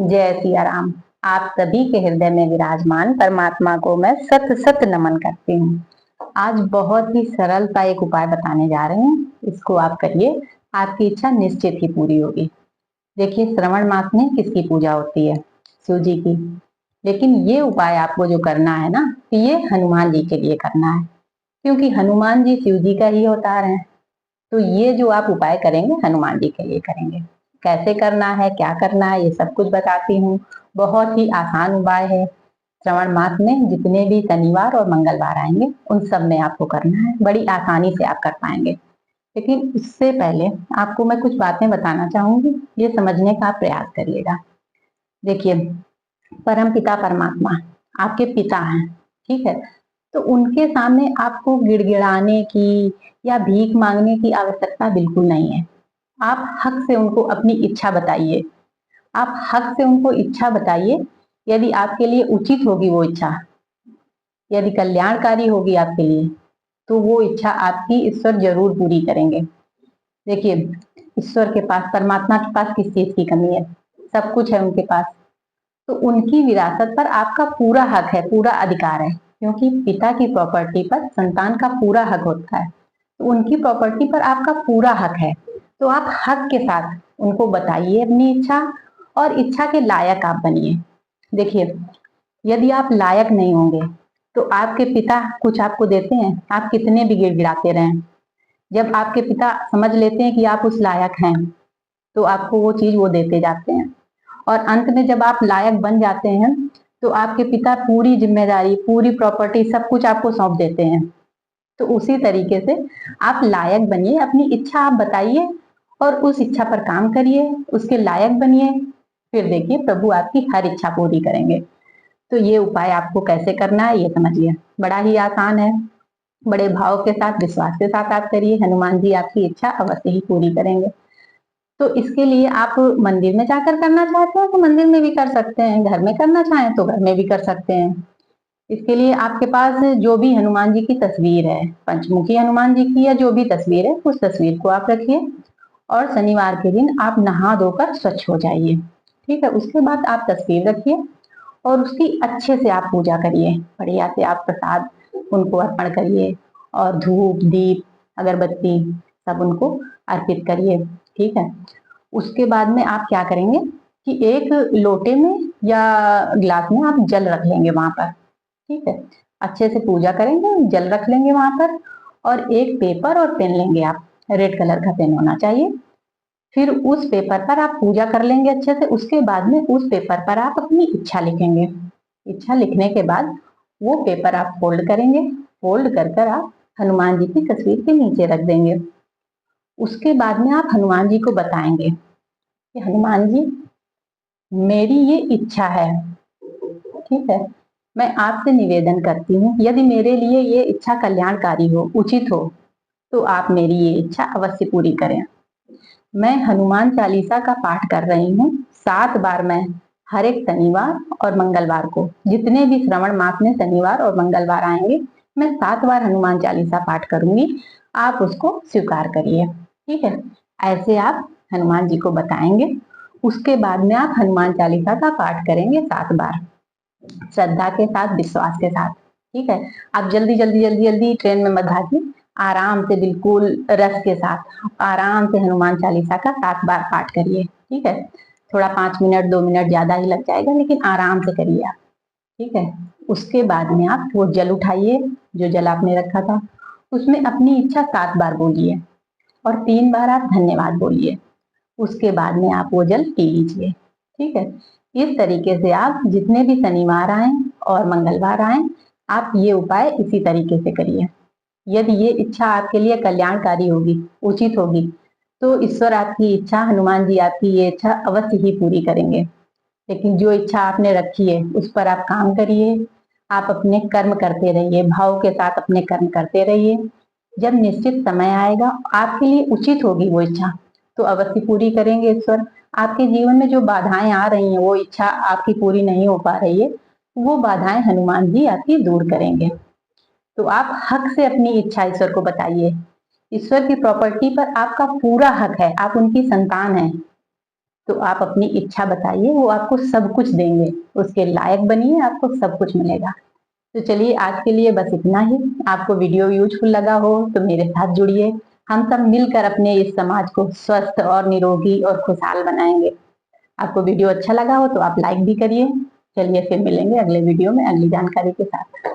जय सिया राम। आप सभी के हृदय में विराजमान परमात्मा को मैं सत सत नमन करती हूँ। आज बहुत ही सरल सा एक उपाय बताने जा रहे हैं, इसको आप करिए, आपकी इच्छा निश्चित ही पूरी होगी। देखिए, श्रवण मास में किसकी पूजा होती है? शिव जी की। लेकिन ये उपाय आपको जो करना है ना, ये हनुमान जी के लिए करना है, क्योंकि हनुमान जी शिव जी का ही अवतार है। तो ये जो आप उपाय करेंगे, हनुमान जी के लिए करेंगे। कैसे करना है, क्या करना है, ये सब कुछ बताती हूँ। बहुत ही आसान उपाय है। श्रवण मास में जितने भी शनिवार और मंगलवार आएंगे, उन सब में आपको करना है। बड़ी आसानी से आप कर पाएंगे। लेकिन इससे पहले आपको मैं कुछ बातें बताना चाहूंगी, ये समझने का आप प्रयास करिएगा। देखिए, परम पिता परमात्मा आपके पिता हैं, ठीक है? तो उनके सामने आपको गिड़गिड़ाने की या भीख मांगने की आवश्यकता बिल्कुल नहीं है। आप हक से उनको अपनी इच्छा बताइए। आप हक से उनको इच्छा बताइए। यदि आपके लिए उचित होगी वो इच्छा, यदि कल्याणकारी होगी आपके लिए, तो वो इच्छा आपकी ईश्वर जरूर पूरी करेंगे। देखिए, ईश्वर के पास, परमात्मा के पास किस चीज की कमी है? सब कुछ है उनके पास। तो उनकी विरासत पर आपका पूरा हक है, पूरा अधिकार है, क्योंकि पिता की प्रॉपर्टी पर संतान का पूरा हक होता है। तो उनकी प्रॉपर्टी पर आपका पूरा हक है। तो आप हक के साथ उनको बताइए अपनी इच्छा, और इच्छा के लायक आप बनिए। देखिए, यदि आप लायक नहीं होंगे, तो आपके पिता कुछ आपको देते हैं? आप कितने भी गिड़गिड़ाते रहें, जब आपके पिता समझ लेते हैं कि आप उस लायक हैं, तो आपको वो चीज वो देते जाते हैं। और अंत में जब आप लायक बन जाते हैं, तो आपके पिता पूरी जिम्मेदारी, पूरी प्रॉपर्टी, सब कुछ आपको सौंप देते हैं। तो उसी तरीके से आप लायक बनिए, अपनी इच्छा आप बताइए और उस इच्छा पर काम करिए, उसके लायक बनिए। फिर देखिए, प्रभु आपकी हर इच्छा पूरी करेंगे। तो ये उपाय आपको कैसे करना है, ये समझिए। बड़ा ही आसान है। बड़े भाव के साथ, विश्वास के साथ आप करिए, हनुमान जी आपकी इच्छा अवश्य ही पूरी करेंगे। तो इसके लिए आप मंदिर में जाकर करना चाहते हैं तो मंदिर में भी कर सकते हैं, घर में करना चाहें तो घर में भी कर सकते हैं। इसके लिए आपके पास जो भी हनुमान जी की तस्वीर है, पंचमुखी हनुमान जी की या जो भी तस्वीर है, उस तस्वीर को आप रखिए। और शनिवार के दिन आप नहा धोकर स्वच्छ हो जाइए, ठीक है? उसके बाद आप तस्वीर रखिए और उसकी अच्छे से आप पूजा करिए। बढ़िया से आप प्रसाद उनको अर्पण करिए, और धूप दीप अगरबत्ती सब उनको अर्पित करिए, ठीक है? उसके बाद में आप क्या करेंगे कि एक लोटे में या गिलास में आप जल रख लेंगे वहां पर, ठीक है? अच्छे से पूजा करेंगे, जल रख लेंगे वहां पर, और एक पेपर और पेन लेंगे आप। रेड कलर का पेन होना चाहिए। फिर उस पेपर पर आप पूजा कर लेंगे अच्छे से। उसके बाद में उस पेपर पर आप अपनी इच्छा लिखेंगे। इच्छा लिखने के बाद वो पेपर आप फोल्ड करेंगे। फोल्ड कर कर आप हनुमान जी की तस्वीर के नीचे रख देंगे। उसके बाद में आप हनुमान जी को बताएंगे कि हनुमान जी, मेरी ये इच्छा है, ठीक है? मैं आपसे निवेदन करती हूँ, यदि मेरे लिए ये इच्छा कल्याणकारी हो, उचित हो, तो आप मेरी ये इच्छा अवश्य पूरी करें। मैं हनुमान चालीसा का पाठ कर रही हूँ 7 बार। मैं हर एक शनिवार और मंगलवार को, जितने भी श्रवण मास में शनिवार और मंगलवार आएंगे, मैं 7 बार हनुमान चालीसा पाठ करूंगी। आप उसको स्वीकार करिए, ठीक है? ऐसे आप हनुमान जी को बताएंगे। उसके बाद में आप हनुमान चालीसा का पाठ करेंगे 7 बार, श्रद्धा के साथ, विश्वास के साथ, ठीक है? आप जल्दी जल्दी जल्दी जल्दी ट्रेन में मत भागिए। आराम से, बिल्कुल रस के साथ आराम से हनुमान चालीसा का 7 बार पाठ करिए, ठीक है? थोड़ा 5 मिनट 2 मिनट ज्यादा ही लग जाएगा, लेकिन आराम से करिए आप, ठीक है? उसके बाद में आप वो जल उठाइए, जो जल आपने रखा था, उसमें अपनी इच्छा 7 बार बोलिए, और 3 बार आप धन्यवाद बोलिए। उसके बाद में आप वो जल पी लीजिए, ठीक है? इस तरीके से आप जितने भी शनिवार आए और मंगलवार आए, आप ये उपाय इसी तरीके से करिए। यदि ये इच्छा आपके लिए कल्याणकारी होगी, उचित होगी, तो ईश्वर आपकी इच्छा, हनुमान जी आपकी ये इच्छा अवश्य ही पूरी करेंगे। लेकिन जो इच्छा आपने रखी है, उस पर आप काम करिए। आप अपने कर्म करते रहिए, भाव के साथ अपने कर्म करते रहिए। जब निश्चित समय आएगा, आपके लिए उचित होगी वो इच्छा, तो अवश्य पूरी करेंगे ईश्वर। आपके जीवन में जो बाधाएं आ रही हैं, वो इच्छा आपकी पूरी नहीं हो पा रही है, वो बाधाएं हनुमान जी आपकी दूर करेंगे। तो आप हक से अपनी इच्छा ईश्वर को बताइए। ईश्वर की प्रॉपर्टी पर आपका पूरा हक है, आप उनकी संतान हैं। तो आप अपनी इच्छा बताइए, वो आपको सब कुछ देंगे। उसके लायक बनिए, आपको सब कुछ मिलेगा। तो चलिए आज के लिए बस इतना ही। आपको वीडियो यूजफुल लगा हो तो मेरे साथ जुड़िए। हम सब मिलकर अपने इस समाज को स्वस्थ और निरोगी और खुशहाल बनाएंगे। आपको वीडियो अच्छा लगा हो तो आप लाइक भी करिए। चलिए फिर मिलेंगे अगले वीडियो में अगली जानकारी के साथ।